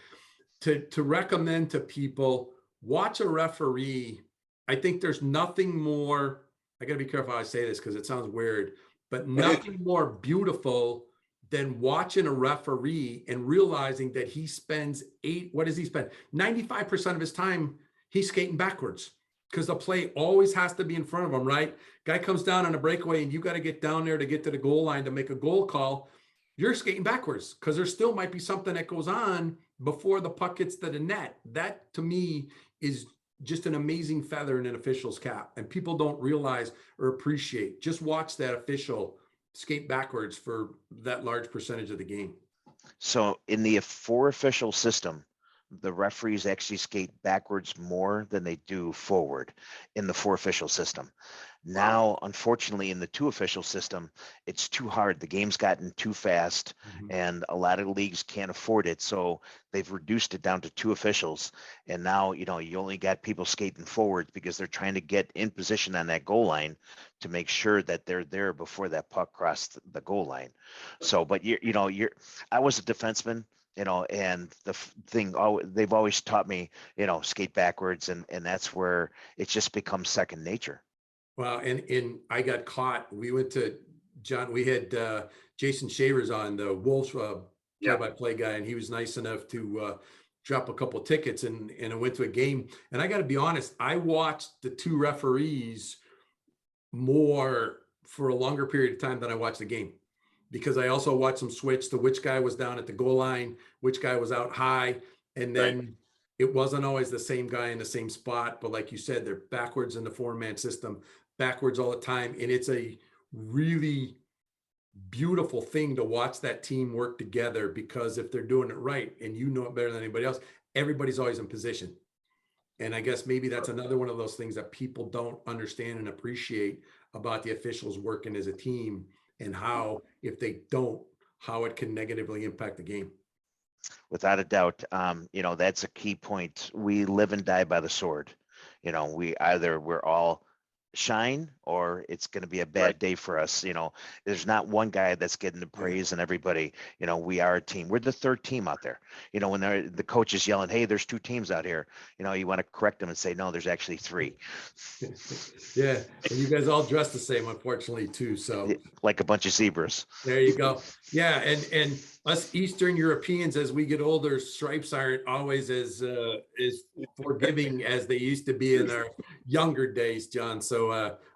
to recommend to people, watch a referee. I think there's nothing more, I got to be careful how I say this because it sounds weird, but nothing more beautiful than watching a referee and realizing that he spends 95% of his time, he's skating backwards because the play always has to be in front of him, right? Guy comes down on a breakaway and you got to get down there to get to the goal line to make a goal call. You're skating backwards because there still might be something that goes on before the puck gets to the net. That to me is just an amazing feather in an official's cap, and people don't realize or appreciate. Just watch that official skate backwards for that large percentage of the game. So in the 4 official system, the referees actually skate backwards more than they do forward in the 4 official system. Now, unfortunately, in the 2 official system, it's too hard. The game's gotten too fast, and a lot of leagues can't afford it. So they've reduced it down to 2 officials. And now, you only got people skating forward because they're trying to get in position on that goal line to make sure that they're there before that puck crossed the goal line. So, but I was a defenseman, and the thing, they've always taught me, skate backwards, and that's where it's just become second nature. Well, and I got caught. We went to John. We had Jason Shavers on, the Wolves play-by-play guy, and he was nice enough to drop a couple of tickets, and I went to a game. And I got to be honest, I watched the 2 referees more for a longer period of time than I watched the game, because I also watched them switch to which guy was down at the goal line, which guy was out high, and then it wasn't always the same guy in the same spot. But like you said, they're backwards in the 4-man system, backwards all the time. And it's a really beautiful thing to watch that team work together, because if they're doing it right, and you know it better than anybody else, everybody's always in position. And I guess maybe that's another one of those things that people don't understand and appreciate about the officials working as a team, and how, if they don't, how it can negatively impact the game. Without a doubt, that's a key point. We live and die by the sword. We're all shine, or it's going to be a bad day for us. There's not one guy that's getting the praise, and everybody, we are a team. We're the 3rd team out there. When the coach is yelling, hey, there's 2 teams out here, you want to correct them and say, no, there's actually 3. Yeah, and you guys all dress the same, unfortunately, too. So like a bunch of zebras. There you go. Yeah, and us Eastern Europeans, as we get older, stripes aren't always as forgiving as they used to be in our younger days, John. So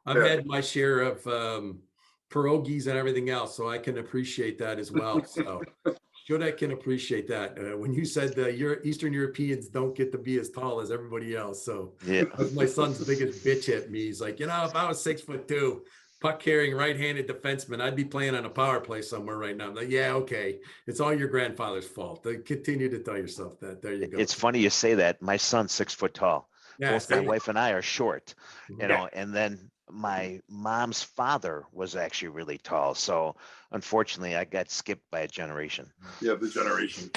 I've had my share of pierogies and everything else, so I can appreciate that as well. So sure, I can appreciate that. When you said Eastern Europeans don't get to be as tall as everybody else, so that was my son's biggest bitch at me. He's like, if I was 6'2", puck carrying right-handed defenseman, I'd be playing on a power play somewhere right now. I'm like, yeah, okay, it's all your grandfather's fault. Continue to tell yourself that. There you go. It's funny you say that. My son's 6 foot tall. Yeah, both my wife and I are short, and then my mom's father was actually really tall. So unfortunately I got skipped by a generation. Yeah, the generation.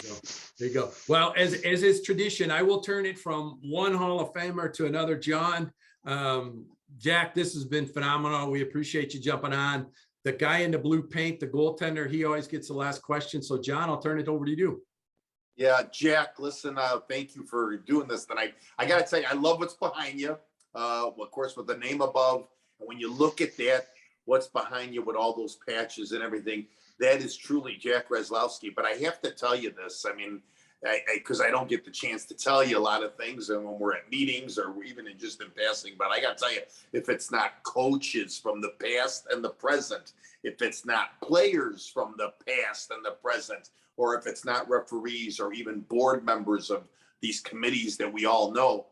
There you go. Well, as is tradition, I will turn it from one Hall of Famer to another. John, Jack, this has been phenomenal. We appreciate you jumping on. The guy in the blue paint, the goaltender, he always gets the last question. So John, I'll turn it over to you. Yeah, Jack, listen, thank you for doing this tonight. I got to tell you, I love what's behind you. Of course, with the name above. And when you look at that, what's behind you with all those patches and everything, that is truly Jack Raslawski. But I have to tell you this. I mean, because I don't get the chance to tell you a lot of things, and when we're at meetings or even in passing. But I got to tell you, if it's not coaches from the past and the present, if it's not players from the past and the present, or if it's not referees or even board members of these committees that we all know,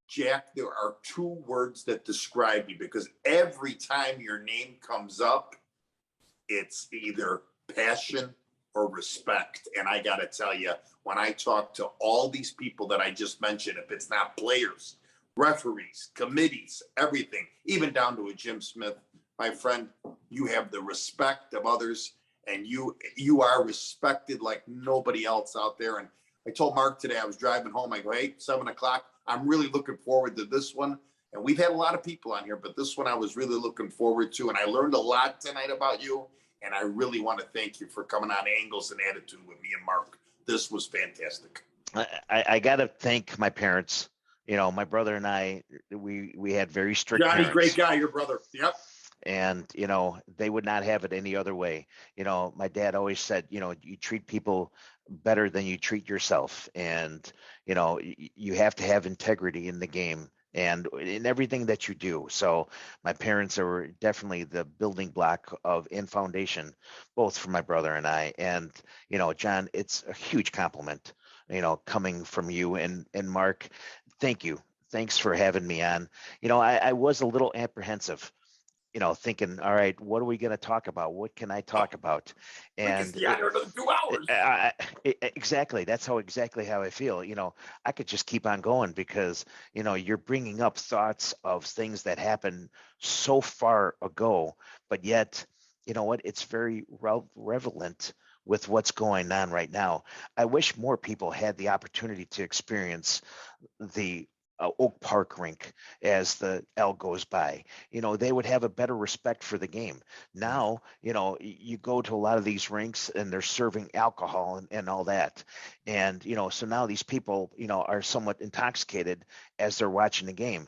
Jack, there are 2 words that describe you, because every time your name comes up, it's either passion or respect. And I got to tell you, when I talk to all these people that I just mentioned, if it's not players, referees, committees, everything, even down to a Jim Smith, my friend, you have the respect of others, and you are respected like nobody else out there. And I told Mark today, I was driving home, I go, hey, 7:00, I'm really looking forward to this one. And we've had a lot of people on here, but this one I was really looking forward to. And I learned a lot tonight about you. And I really want to thank you for coming on Angles and Attitude with me and Mark. This was fantastic. I got to thank my parents. You know, my brother and I, we had very strict Johnny, parents. great guy, your brother. Yep. And, you know, they would not have it any other way. You know, my dad always said, you know, you treat people better than you treat yourself. And, you know, you have to have integrity in the game and in everything that you do. So my parents are definitely the building block of and foundation, both for my brother and I. And, you know, John, it's a huge compliment, you know, coming from you and Mark. Thank you. Thanks for having me on. You know, I was a little apprehensive, you know, thinking, all right, what are we going to talk about? What can I talk about? And another 2 hours. exactly, that's exactly how I feel. You know, I could just keep on going because, you know, you're bringing up thoughts of things that happened so far ago, but yet, you know what, it's very relevant with what's going on right now. I wish more people had the opportunity to experience the Oak Park rink as the L goes by. You know, they would have a better respect for the game. Now, you know, you go to a lot of these rinks and they're serving alcohol and all that. And, you know, so now these people, you know, are somewhat intoxicated as they're watching the game.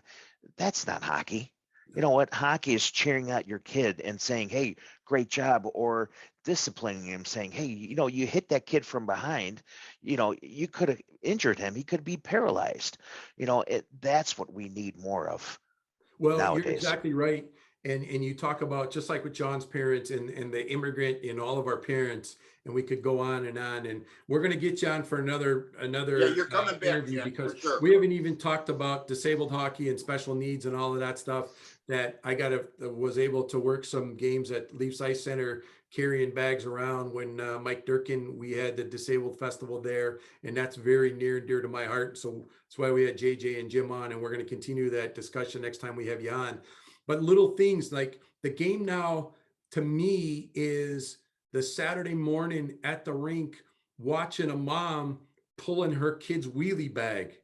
That's not hockey. You know what? Hockey is cheering out your kid and saying, hey, great job, or disciplining him, saying, hey, you know, you hit that kid from behind, you know, you could have injured him. He could be paralyzed. You know, that's what we need more of nowadays. You're exactly right. And you talk about just like with John's parents and the immigrant and all of our parents, and we could go on. And we're going to get you on for another Yeah, you're coming back, interview Jen, because for sure. we haven't even talked about disabled hockey and special needs and all of that stuff that I was able to work some games at Leafs Ice Center, carrying bags around when Mike Durkin, we had the disabled festival there, and that's very near and dear to my heart. So that's why we had JJ and Jim on, and we're going to continue that discussion next time we have you on. But little things like the game now, to me, is the Saturday morning at the rink watching a mom pulling her kid's wheelie bag.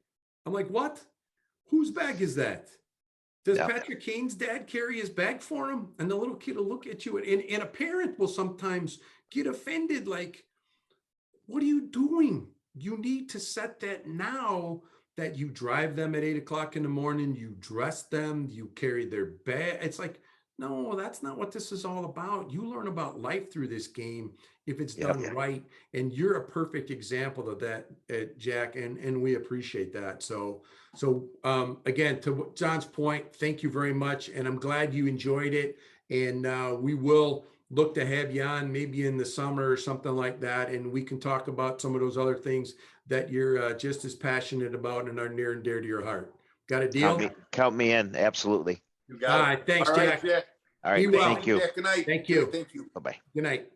I'm like, what? Whose bag is that? Does Patrick Kane's dad carry his bag for him? And the little kid will look at you, and a parent will sometimes get offended, like, what are you doing? You need to set that now that you drive them at 8:00 in the morning, you dress them, you carry their bag. It's like, no, that's not what this is all about. You learn about life through this game if it's done right. And you're a perfect example of that, Jack, and we appreciate that. So again, to John's point, thank you very much. And I'm glad you enjoyed it. And we will look to have you on maybe in the summer or something like that. And we can talk about some of those other things that you're just as passionate about and are near and dear to your heart. Got a deal? Count me in. Absolutely. You got All it. right. Thanks, All right, Jack. Jack. All right. Thank you. Good night. Thank you. Thank you. Bye-bye. Good night.